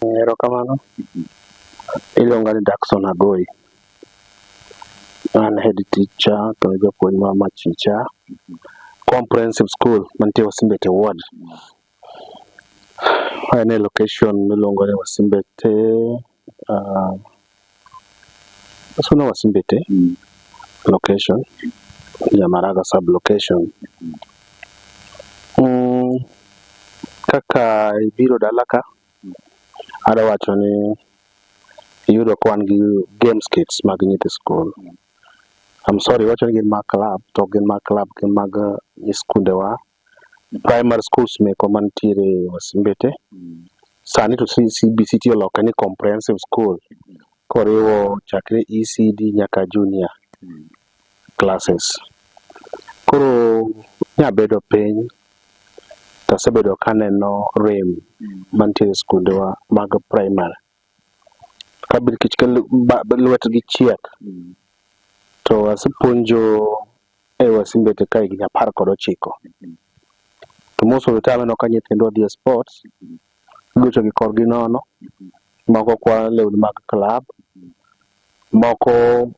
Erokamano. Iluonga ni Dackson Agoi. An head teacher to japuonj mar MACHICHA comprehensive school mantie Wasimbete ward. Ane location miluongo ni Wasimbete Wasimbete location Jamaraga sub location. Kaka ibiro dalaka ada wacho ni yudo kwan gi games kits mag nyithi school. I'm sorry, wacho ni gin mag club, to gin mag club gin mag skundewa primary schools meko mantiere Wasimbete. Sani to CBC tiyo loka ni comprehensive school koriwo chakre ECD nyaka junior classes. Koro nyabedo piny tasebedo kaneno rem mantiere skundewa mag primary kabir kich lwet gi chiek to asepuonjo e Wasimbete ka higni 19 to most of the time no ka nyithindo dhi sports gocho gi korgi nono, moko kwa lewni mag club, moko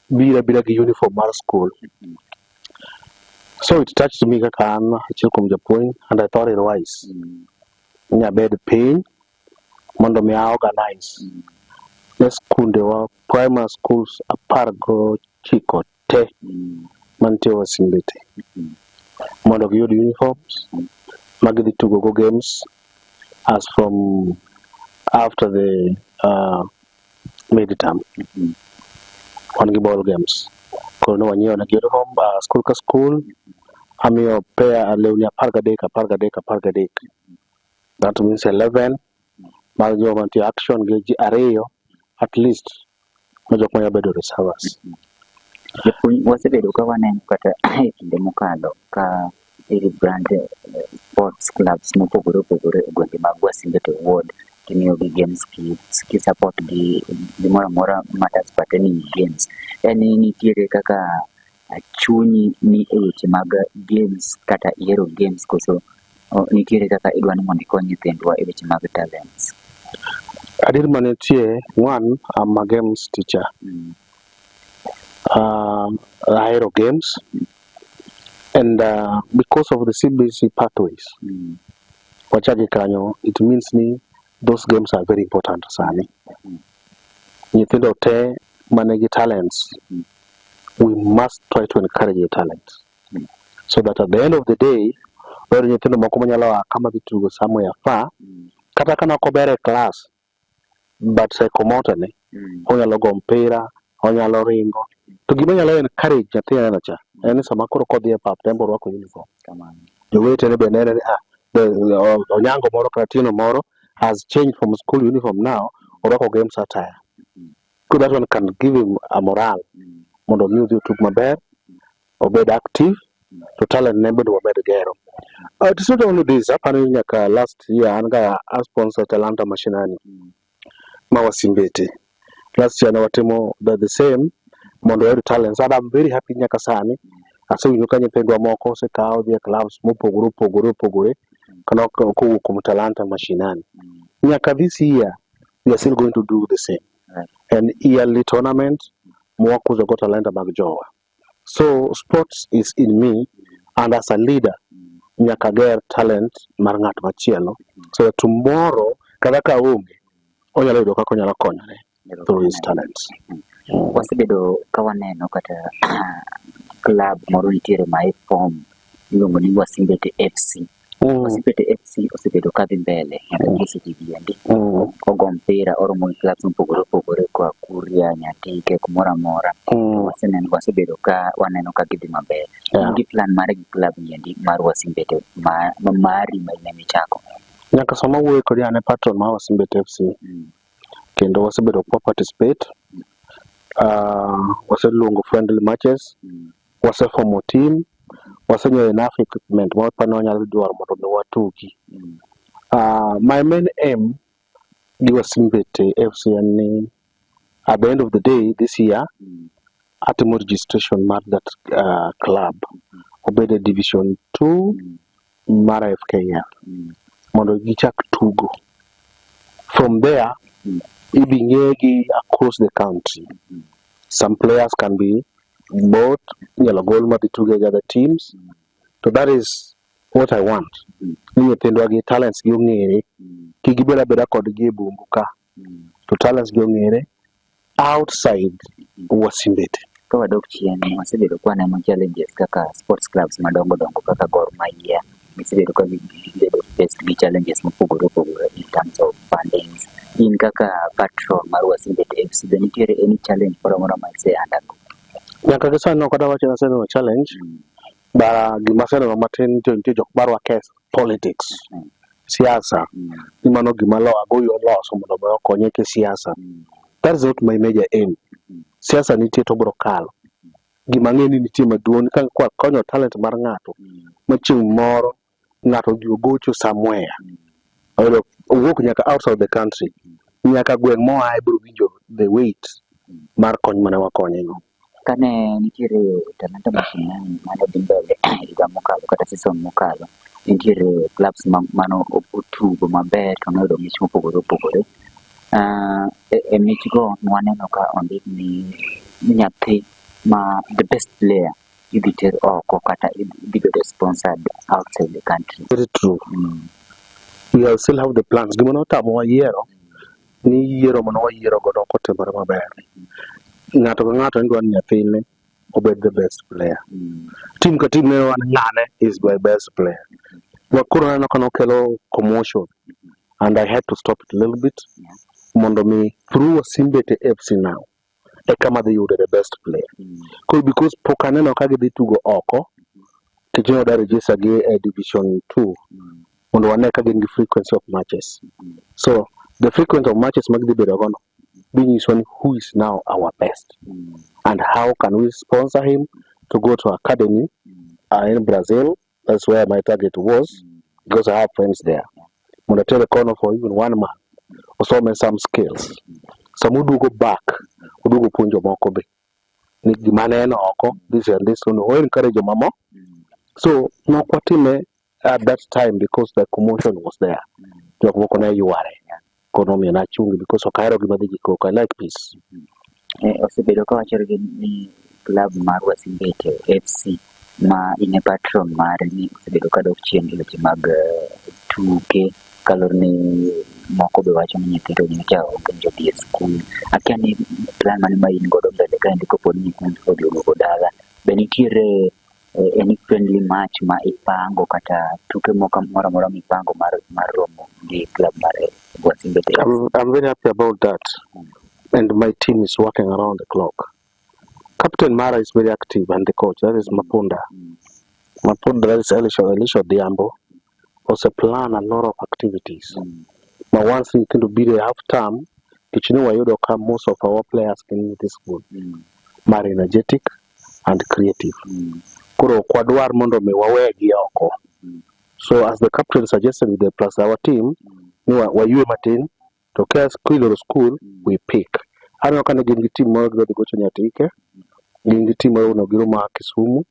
bira gi uniform mar school. So it touched me kaka an achiel kuom japuonj, and I thought it wise nyabed piny mondo mi organize skundewa primary schools 19 te mantie Wasimbete mondo giyud uniforms magidhi tugo go games as from after the midterm on the ball games. Koro no wanyieo na uniform school ka school amiyo pair lewni 13. That means 11 mag jo mantie action gi ji ariyo at least majok manya bedo reserves. Wasebedo ka waneno kata e kinde mokalo ka brand sports clubs mopogore opogore e gwenge mag Wasimbete ward kimiyo gi games ki support gi gimoro amora matters pertaining games. Yani nitiere kaka chunyi ni e weche mag games kata yiero games koso nitiere kaka idwani mondo ikony nyithindwa e weche mag talents. Adir manitie, one, I'm a games teacher. Aero games, and because of the CBC pathways, it means those games are very important. Sani, nyithindo te manage talents, we must try to encourage your talents, so that at the end of the day, when nyithindo moko manyalo kama bitugo somewhere far, kata kana kobere class, but psychomotor ne, onyalo go mpira, onyalo ringo. To gima nyalo encourage nyathina na cha, eni sama koro kodhi e pap tembo rwako uniform. The way tene be nene onyango moro kratino moro has changed from school uniform now, orwako games attire. So that one can give him a morale. Mondo music took maber, obed active, to talent never do maber gero. It's not only this, happening nyaka last year anga a sponsor Talanta Mashinani ma Wasimbete. Last year na watemo the same mondo every talents, and I'm very happy nyaka sani ase winyo ka nyithindwa moko se kao dhie clubs mopogore kana kowuok kuom Talanta Mashinani. Nyaka this year we are still going to do the same, an yearly tournament mwakuzo go Talanta mag jowa. So sports is in me, and as a leader nyaka ger talent mar ng'at machielo, so that tomorrow kada ka onge onyalo yudo kaka onyalo konyore through his talents. Wasebedo ka waneno kata club moro nitiere ma form iluongo ni Wasimbete FC. Wasimbete FC osebedo kadhi mbele nyaka GCTV andi ogo mpira oromo clubs mopogore kwa Kuria, Nyatike, kumora amora. Wasebedo ka waneno ka gidhi maber. Gi plan mar gi club andi mar Wasimbete mari ma michako. Nyaka sama wuoyo kod ane patron ma Wasimbete FC. Kendo wasebedo kwa participate. Waseluongo friendly matches. Waseformo team. Wasenyo enough equipment mapano nyalo dwaro mondo mi watugi. My main aim gi Wasimbete FC and at the end of the day this year atimo registration mar that club obede division 2 mar FKF mondo gichak tugo From there, Ibingegi across the country. Some players can be both the together teams. So that is what I want. Ni talents gyongere kigibera bera kod gibumbuka. To talents gyongere outside Wasimbete. Kwa dok chien wasebedo kwa neno challenges kaka sports clubs madongo dongo kaka Gor Mahia wasebedo kwa basically challenges mopogore opogore in terms of fundings in kaka patron mar Wasimbete FC then nitiere any challenge moro ma ise andago nyaka kisa no kada wacho na challenge bara gimaseno matin to jok barwa case politics siasa imano gimalo agoyo loso mondo ba konye ke siasa. That is not my major aim. Siasa nitie to bro kalo gima ng'eni nitie maduong' ka kwa konyo talent mar ng'ato machieng' moro ng'ato gocho somewhere or wuok nyaka outside the country nyaka gweng' moa bro winjo the weight mar kony mane wakonye no. Kane nitiere talanta mashinani mane dhi mbele higa mokalo kata season mokalo nitiere clubs mano otugo maber to noyudo mich mopogore opogore e michgo nwaneno ka ondik ni nyathi ma the best player idhi ter oko kata idhi bedo sponsored outside the country. Very true. We still have the plans. Gima notamo wa yiero ni yiero mano wa yiero godo kotimore maber. Ng'ato ka ng'ato ndwa ni nyathine obed the best player. Team ka team ne wan ng'ane is the best player. Wakuro neno ka nokelo commotion and I had to stop it a little bit. Mondo mi through Wasimbete FC now ekama they yude the best player. Because pokaneno ka gidhi tugo oko tijino da register gi division 2 mondo wane ka gin gi frequency of matches. So the frequency of matches mag dhi bedo gono being is one who is now our best and how can we sponsor him to go to academy in Brazil. That's where my target was because I have friends there. Mondo tell the corner for even one man also some skills. Some would go back, would go punjo moko be. Ni gimane no oko this and this one or encourage mama. So no kwatime at that time because the commotion was there. Jok moko na yuare. Economy na chungi because okairo gimadhi jikoko. I like peace. Osebedo ka wacho ni club mar Wasimbete FC ma ine patron mar ni osebedo ka dok chien gi weche mag tuke kalorni moko be wacho ni nyithindo nyocha openjo dhi e skul akia ni plan mane ma in godo mbele ka ndiko pod ni kundi odiogo dala be nitiere any friendly match ma ipango kata tuke moko moro mipango mar romo gi club mar Wasimbete. I'm very happy about that and my team is working around the clock. Captain Mara is very active and the coach, that is Mapunda. Mapunda, that is Elisha Diambo, also plan a lot of activities. But once you can be the half term, you know come most of our players in this school. More energetic and creative. Kuro kwadwar mondo me wawe gioko. So as the captain suggested with the plus our team, we matin to care school we pick. I know can give the team more go to Nyatike. Give the team more no giro ma Kisumu.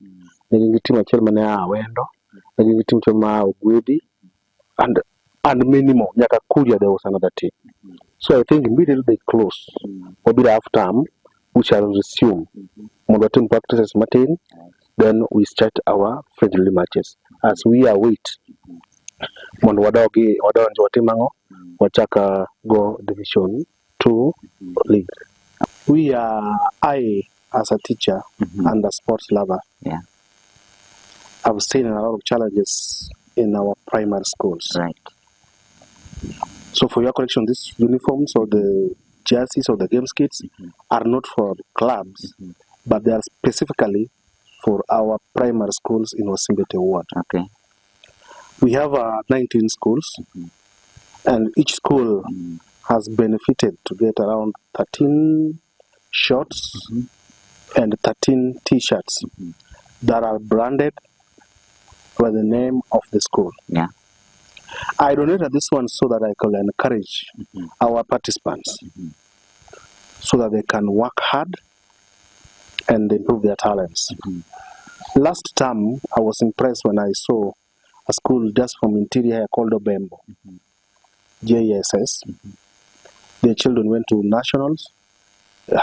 Give the team a chairman Awendo. Give the team to ma Ogwedi and many more. Nyaka Kuria there was another team. So I think immediately close. Or be half time we shall resume. Mondo team practices matin. Then we start our friendly matches. As we await Mondo wadogi watimango wachaka go division 2 league. I as a teacher and a sports lover, I've seen a lot of challenges in our primary schools. Right. So for your correction, these uniforms or the jerseys or the games kits are not for clubs, but they are specifically for our primary schools in Wasimbete ward. Okay. We have 19 schools, and each school has benefited to get around 13 shirts and 13 t-shirts that are branded by the name of the school. Yeah. I donated this one so that I can encourage our participants so that they can work hard and improve their talents. Last term, I was impressed when I saw a school just from interior called Obembo, JSS. Their children went to nationals,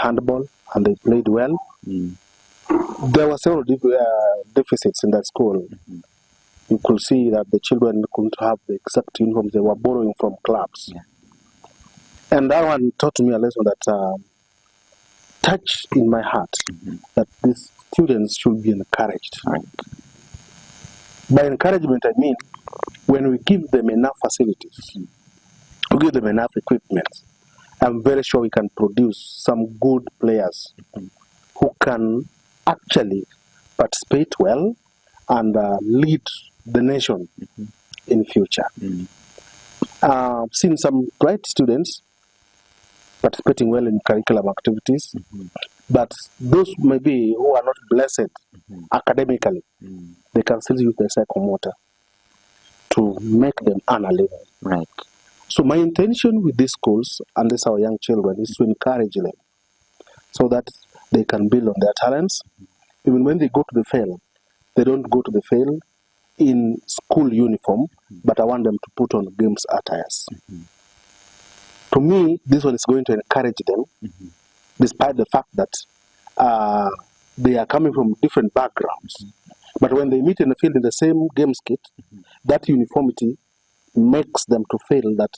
handball, and they played well. There were several deficits in that school. You could see that the children couldn't have the exact uniforms they were borrowing from clubs. And that one taught me a lesson that touched in my heart, that these students should be encouraged. By encouragement, I mean when we give them enough facilities, we give them enough equipment, I'm very sure we can produce some good players who can actually participate well and lead the nation in future. I've seen some bright students participating well in curriculum activities, but those maybe who are not blessed academically, they can still use their psychomotor to make them earn a living. Right. So my intention with these schools and these our young children is to encourage them so that they can build on their talents. Even when they go to the field, they don't go to the field in school uniform, but I want them to put on games attires. To me, this one is going to encourage them, despite the fact that they are coming from different backgrounds. But when they meet in the field in the same games kit, that uniformity makes them to feel that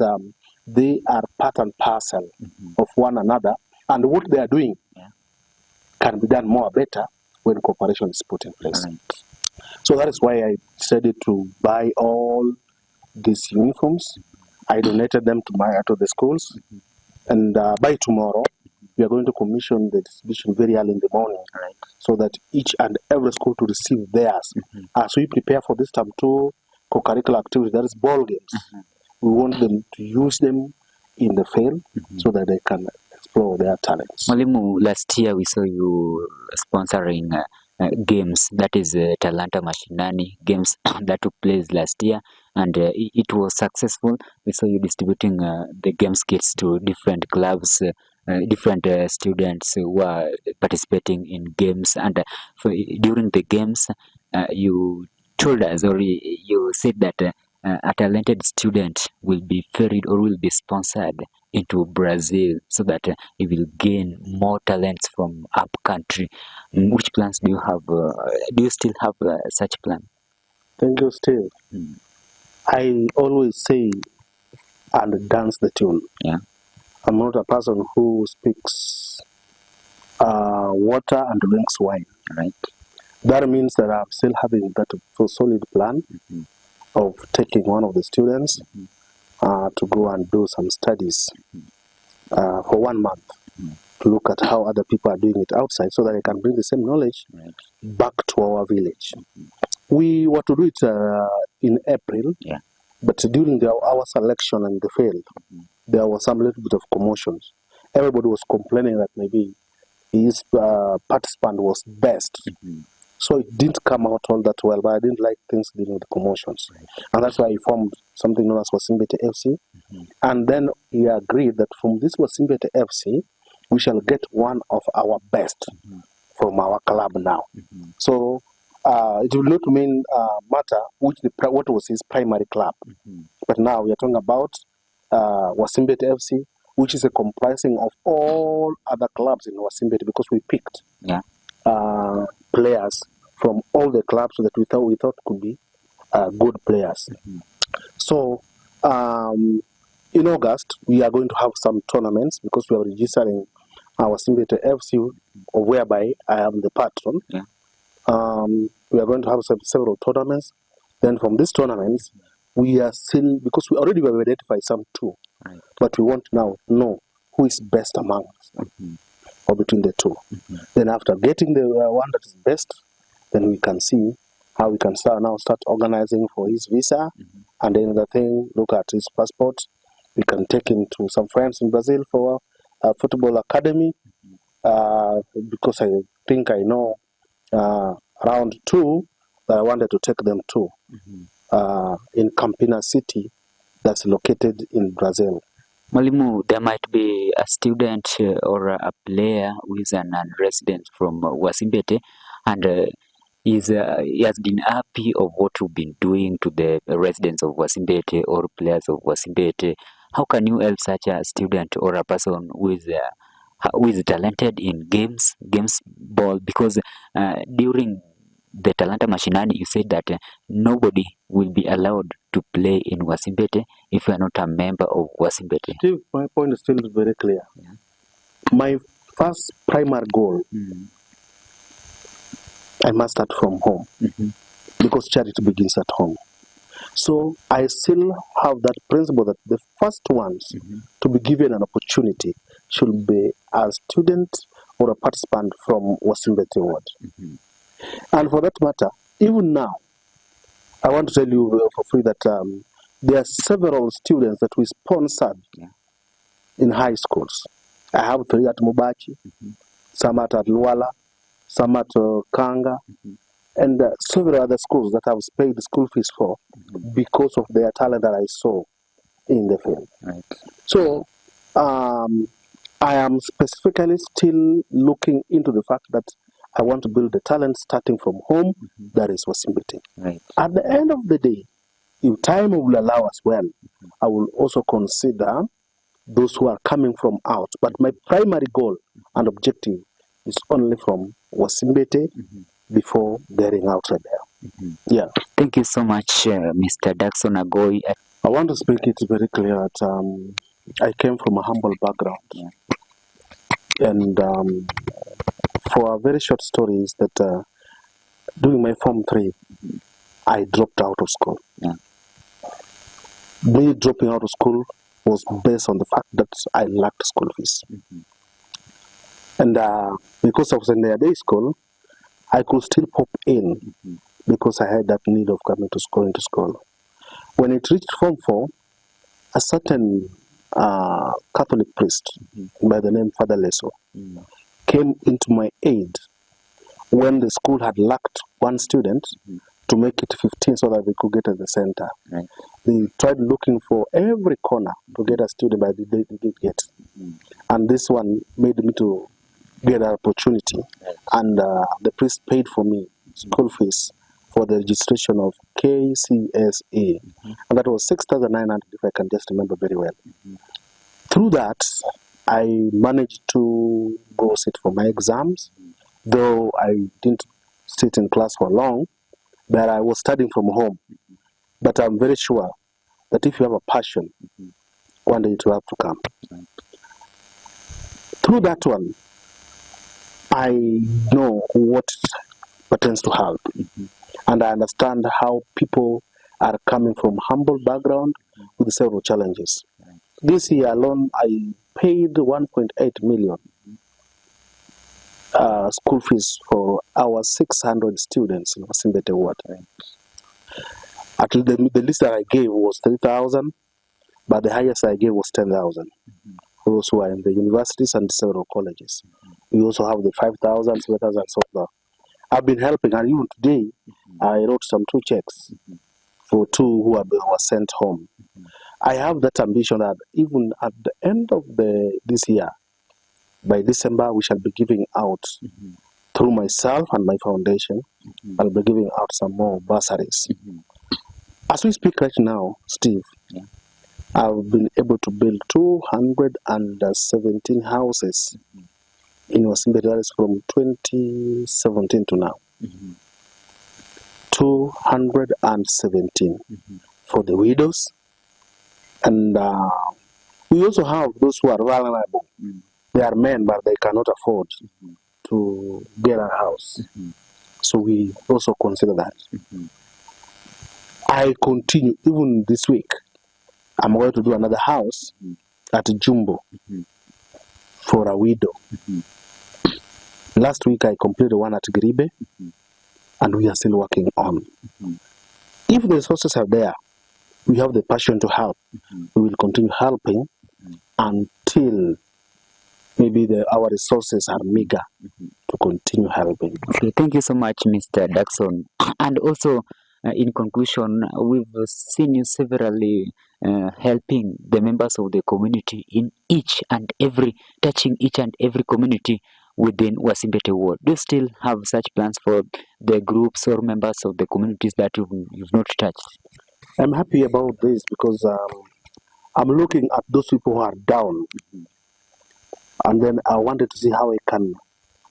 they are part and parcel of one another, and what they are doing can be done more better when cooperation is put in place. So that is why I decided to buy all these uniforms. I donated them to the schools, and by tomorrow we are going to commission the distribution very early in the morning, so that each and every school to receive theirs. As we prepare for this term 2 co-curricular activity, that is ball games, we want them to use them in the field so that they can explore their talents. Mwalimu, last year we saw you sponsoring games, that is Talanta Mashinani games that took place last year, and it was successful. We saw you distributing the games kits to different clubs, different students who are participating in games, and during the games you told us, or you said that a talented student will be ferried or will be sponsored into Brazil so that he will gain more talents from up country. Which plans do you have? Do you still have such plan? Thank you, Steve. I always say and dance the tune. I'm not a person who speaks water and drinks wine. That means that I'm still having that solid plan of taking one of the students to go and do some studies for 1 month to look at how other people are doing it outside, so that I can bring the same knowledge back to our village. We were to do it in April, but during our selection and the field, there was some little bit of commotions. Everybody was complaining that maybe his participant was best. So it didn't come out all that well, but I didn't like things dealing with the commotions. And that's why I formed something known as Wasimbete FC. And then we agreed that from this Wasimbete FC, we shall get one of our best from our club now. So it will not matter what was his primary club. But now we are talking about Wasimbete FC, which is a comprising of all other clubs in Wasimbete, because we picked players from all the clubs that we thought could be good players. So in August we are going to have some tournaments, because we are registering our Wasimbete FC, whereby I am the patron. We are going to have several tournaments. Then from these tournaments, we are still, because we already have identified some 2, but we want now to know who is best among us, or between the 2. Then after getting the one that is best, then we can see how we can start organizing for his visa, and then the thing, look at his passport. We can take him to some friends in Brazil for a football academy, because I think I know around 2 that I wanted to take them to in Campinas City, that's located in Brazil. Mwalimu, there might be a student or a player who is a non-resident from Wasimbete, and he has been happy of what you've been doing to the residents of Wasimbete or players of Wasimbete, how can you help such a student or a person who is talented in games ball? Because during the Talanta Mashinani, you said that nobody will be allowed to play in Wasimbete if you are not a member of Wasimbete. Steve, my point is still very clear. Yeah. My first primary goal, I must start from home, because charity begins at home. So I still have that principle that the first ones to be given an opportunity should be a student or a participant from Wasimbete Ward. And for that matter, even now, I want to tell you for free that there are several students that we sponsored in high schools. I have 3 at Mubachi, some at Luala, some at Kanga, and several other schools that I've paid school fees for because of their talent that I saw in the field. Right. So I am specifically still looking into the fact that I want to build the talent starting from home, that is Wasimbete. Right. At the end of the day, if time will allow us well, I will also consider those who are coming from out. But my primary goal and objective is only from Wasimbete before getting outside there. Yeah. Thank you so much, Mr. Dackson Agoi. I want to speak it very clear that I came from a humble background. And for a very short story is that during my Form 3, I dropped out of school. Me dropping out of school was based on the fact that I lacked school fees. And because I was in their day school, I could still pop in because I had that need of coming to school, into school. When it reached Form 4, a certain Catholic priest by the name Father Leso came into my aid when the school had lacked 1 student to make it 15 so that we could get at the center. Right. They tried looking for every corner to get a student, but they didn't get. And this one made me to get an opportunity. Right. And the priest paid for me school fees for the registration of KCSA. And that was 6,900 if I can just remember very well. Through that, I managed to go sit for my exams, though I didn't sit in class for long, but I was studying from home. But I'm very sure that if you have a passion, one day it will have to come. Through that one, I know what pertains to help. And I understand how people are coming from humble background with several challenges. This year alone, I paid 1.8 million school fees for our 600 students in Wasimbete Ward. At the least that I gave was 3,000, but the highest I gave was 10,000. Those who are in the universities and several colleges. We also have the 5,000, 7,000, so on. I've been helping, and even today, I wrote some 2 checks for 2 who were sent home. I have that ambition that even at the end of this year, by December, we shall be giving out, through myself and my foundation, I'll be giving out some more bursaries. As we speak right now, Steve, I've been able to build 217 houses in Wasimbete from 2017 to now. 217 for the widows. And we also have those who are vulnerable. They are men, but they cannot afford to get a house. So we also consider that. I continue, even this week, I'm going to do another house at Jumbo for a widow. Last week I completed one at Gribe, and we are still working on. If the resources are there, we have the passion to help. We will continue helping until maybe our resources are meager to continue helping. Okay, thank you so much, Mr. Dackson. And also, in conclusion, we've seen you severally helping the members of the community in touching each and every community within Wasimbete Ward. Do you still have such plans for the groups or members of the communities that you've not touched? I'm happy about this because I'm looking at those people who are down, and then I wanted to see how I can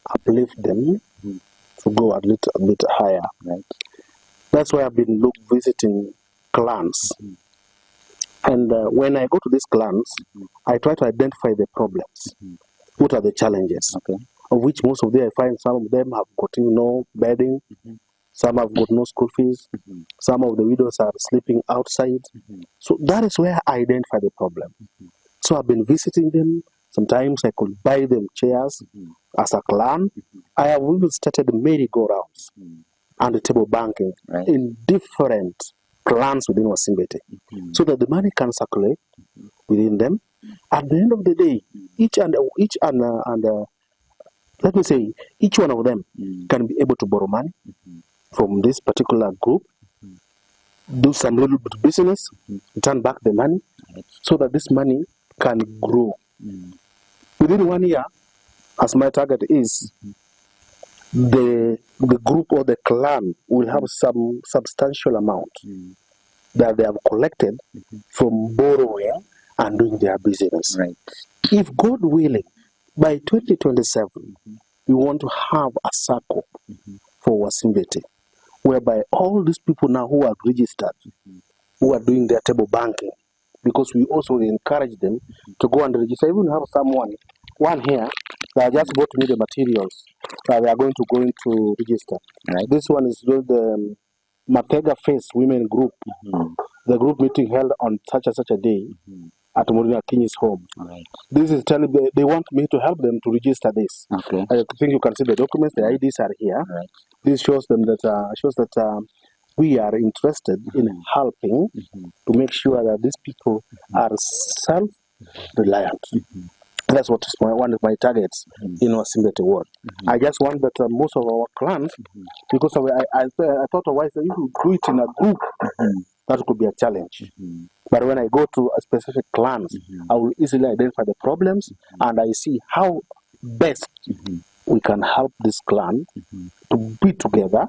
uplift them to go a little bit higher. Right. That's why I've been visiting clans. And when I go to these clans, I try to identify the problems. What are the challenges? Okay. Of which most of them, I find some of them have got no bedding, some have got no school fees, some of the widows are sleeping outside. So that is where I identify the problem. So I've been visiting them. Sometimes I could buy them chairs as a clan. I have even started merry-go-rounds and the table banking in different clans within Wasimbete, so that the money can circulate within them. At the end of the day, each one of them can be able to borrow money from this particular group, do some little bit of business, return back the money, so that this money can grow. Within 1 year, as my target is, the group or the clan will have some substantial amount that they have collected from borrowing and doing their business. Right. If God willing, by 2027, we want to have a circle for Wasimbete, whereby all these people now who are registered, who are doing their table banking, because we also encourage them to go and register. Even have one here that just bought me the materials that they are going to go into register. Right. This one is the Matega Face Women Group. The group meeting held on such a day at Morina King's home. Right. This is telling they want me to help them to register this. Okay. I think you can see the documents, the IDs are here. Right. This shows them that we are interested in helping to make sure that these people are self-reliant. That's what is one of my targets in Wasimbete Ward. I just want that most of our clans, because I thought otherwise if you do it in a group, that could be a challenge. But when I go to a specific clans, I will easily identify the problems and I see how best we can help this clan to be together,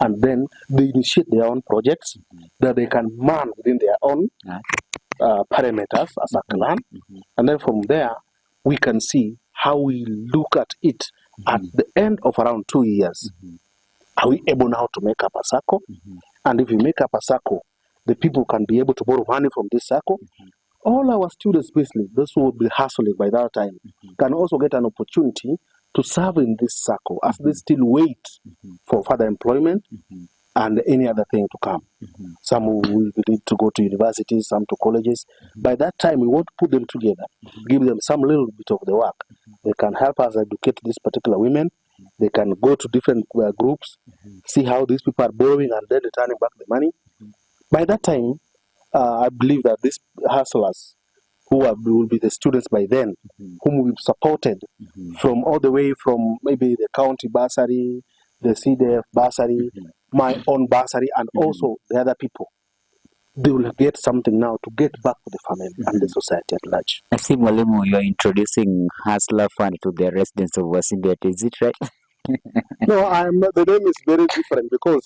and then they initiate their own projects that they can man within their own parameters as a clan, and then from there we can see how we look at it at the end of around 2 years. Are we able now to make up a circle? And if we make up a circle, the people can be able to borrow money from this circle. All our students, especially those who will be hustling by that time, can also get an opportunity to serve in this circle as they still wait for further employment and any other thing to come. Some will need to go to universities, some to colleges. By that time, we want to put them together, give them some little bit of the work. They can help us educate these particular women. They can go to different groups, see how these people are borrowing and then returning back the money. By that time, I believe that these hustlers who will be the students by then, whom we've supported from all the way from maybe the county bursary, the CDF bursary, my own bursary, and also the other people, they will get something now to get back to the family and the society at large. I see, Mwalimu, you are introducing Hustler Fund to the residents of Wasimbete. Is it right? No, the name is very different because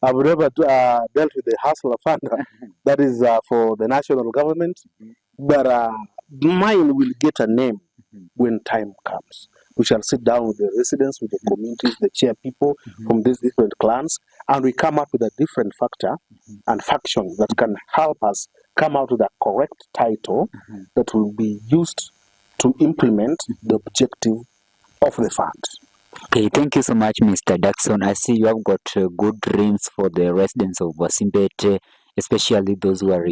I've never dealt with the Hustler Fund. That is for the national government. But mine will get a name when time comes. We shall sit down with the residents, with the communities, the chair people from these different clans, and we come up with a different factor and faction that can help us come out with a correct title that will be used to implement the objective of the fund. Okay, thank you so much, Mr. Dackson. I see you have got good dreams for the residents of Wasimbete, especially those who are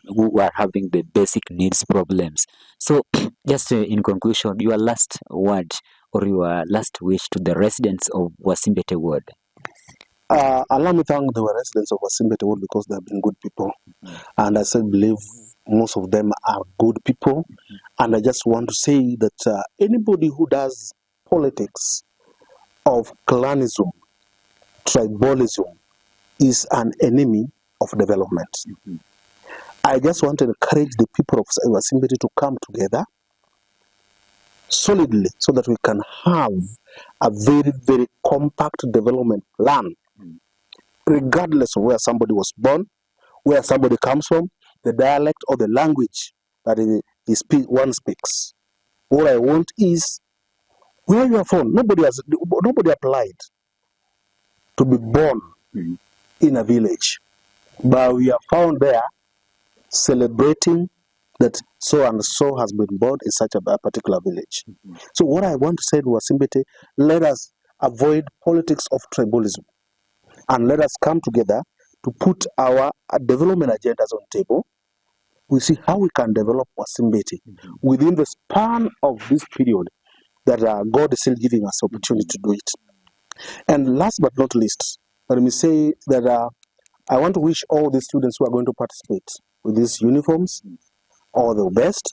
who are having the basic needs problems. So, just in conclusion, your last word or your last wish to the residents of Wasimbete Ward. Allow me to thank the residents of Wasimbete Ward because they have been good people, and I still believe most of them are good people. And I just want to say that anybody who does politics of clanism, tribalism, is an enemy of development. I just want to encourage the people of Wasimbete to come together solidly so that we can have a very, very compact development plan, regardless of where somebody was born, where somebody comes from, the dialect or the language that one speaks. All I want is where you are from. Nobody applied to be born in a village, but we are found there celebrating that so and so has been born in such a particular village. So what I want to say to Wasimbete, let us avoid politics of tribalism and let us come together to put our development agendas on table. We see how we can develop Wasimbete within the span of this period that God is still giving us opportunity to do it. And last but not least, let me say that I want to wish all the students who are going to participate with these uniforms all the best.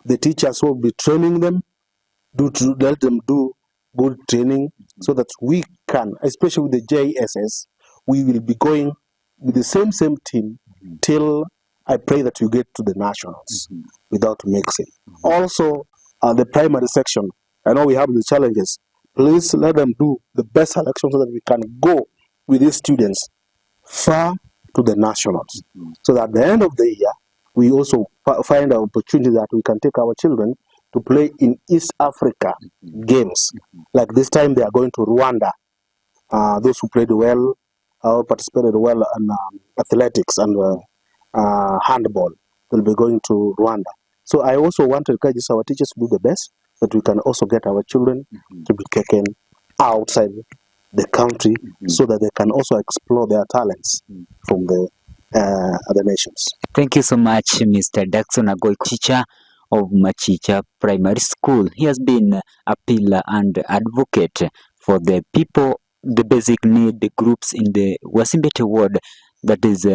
The teachers who will be training them, let them do good training so that we can, especially with the JSS, we will be going with the same team till I pray that you get to the nationals without mixing. Also, the primary section, I know we have the challenges. Please let them do the best selection so that we can go with these students far to the nationals. So that at the end of the year, we also find an opportunity that we can take our children to play in East Africa games. Like this time they are going to Rwanda. Those who played well, participated well in athletics and handball, will be going to Rwanda. So I also want to encourage our teachers to do the best, that we can also get our children to be taken outside the country so that they can also explore their talents from the other nations. Thank you so much, Mr. Dackson Agoi, teacher of MACHICHA Primary School. He has been a pillar and advocate for the people, the basic need groups in the Wasimbete ward, that is